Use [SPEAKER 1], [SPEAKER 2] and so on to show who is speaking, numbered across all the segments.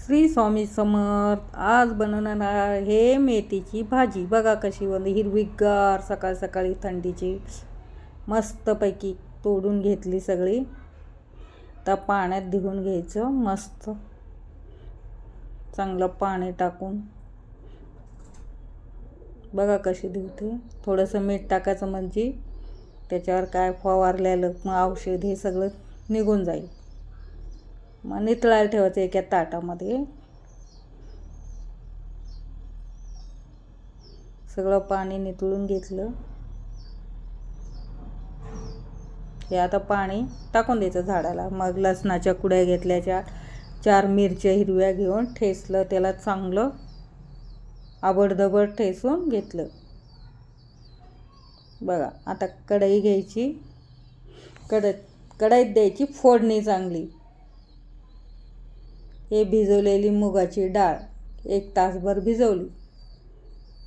[SPEAKER 1] श्री स्वामी समर्थ. आज बनवणार हे मेथीची भाजी. बघा कशी बनली, हिरवीगार, सकाळ सकाळी थंडीची. मस्तपैकी तोडून घेतली सगळी. तर पाण्यात धुवून घ्यायचं मस्त, चांगलं पाणी टाकून. बघा कशी धुते. थोडंसं मीठ टाकायचं म्हणजे त्याच्यावर काय फवारलेलं मग औषध हे सगळं निघून जाईल. मग नितळायला ठेवायचं एका ताटामध्ये. सगळं पाणी नितळून घेतलं. हे आता पाणी टाकून द्यायचं झाडाला. मग लसणाच्या कुड्या घेतल्याच्या, 4 मिरच्या हिरव्या घेऊन ठेचलं, त्याला चांगलं आबडधबड ठेचून घेतलं. बघा आता कढई घ्यायची, कढईत द्यायची फोडणी चांगली. हे भिजवलेली मुगाची डाळ 1 तासभर भिजवली.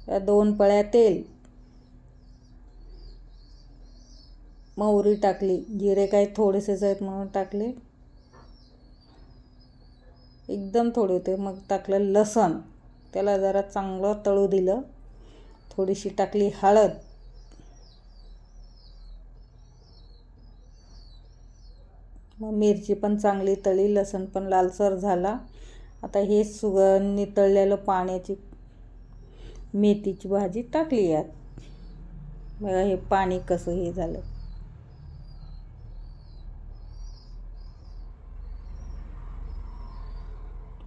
[SPEAKER 1] त्या 2 पळ्या तेल, मोहरी टाकली, जिरे काही थोडेसेच आहेत म्हणून टाकले, एकदम थोडे होते. मग टाकलं लसण, त्याला जरा चांगलं तळू दिलं. थोडीशी टाकली हळद, मग मिरची पण चांगली तळली, लसण पण लालसर झाला. आता हे नितळलेलं पाण्याची मेथीची भाजी टाकली यात. बघा हे पाणी कसं हे झालं.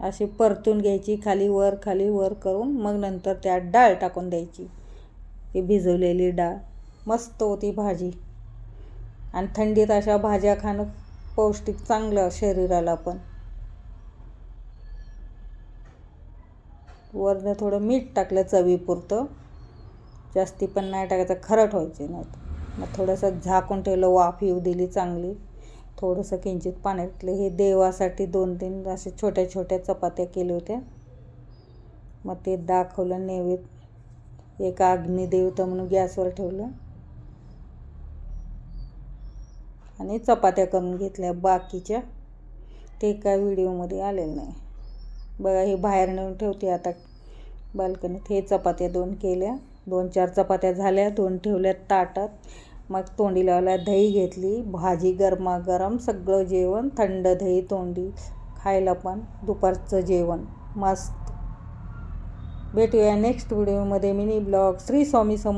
[SPEAKER 1] अशी परतून घ्यायची, खाली वर करून. मग नंतर त्यात डाळ टाकून द्यायची, ही भिजवलेली डाळ. मस्त होती भाजी. आणि थंडीत अशा भाज्या खाणं पौष्टिक, चांगलं शरीराला पण. वरनं थोडं मीठ टाकलं चवीपुरतं, जास्ती पण नाही टाकायचं, खरट व्हायचे नाहीत. मग थोडंसं झाकून ठेवलं, वाफ येऊ दिली चांगली. थोडंसं किंचित पाणी टाकलं. हे देवासाठी 2-3 असे छोट्या छोट्या चपात्या केल्या होत्या. मग ते दाखवलं नैवेद्य. एक अग्निदेवता म्हणून गॅसवर ठेवलं आणि चपात्या करून घेतल्या. बाकीच्या ते काय व्हिडिओमध्ये आलेलं नाही. बघा हे बाहेर नेऊन ठेवते आता बाल्कनीत. हे चपात्या 2 केल्या, 2-4 चपात्या झाल्या, 2 ठेवल्या ताटात. मग तोंडी लावायला दही घेतली. भाजी गरमागरम, सगळं जेवण थंड, दही तोंडी खायला पण दुपारचं जेवण मस्त. भेटूया नेक्स्ट व्हिडिओमध्ये. Mini blog. श्री स्वामी समर्थ.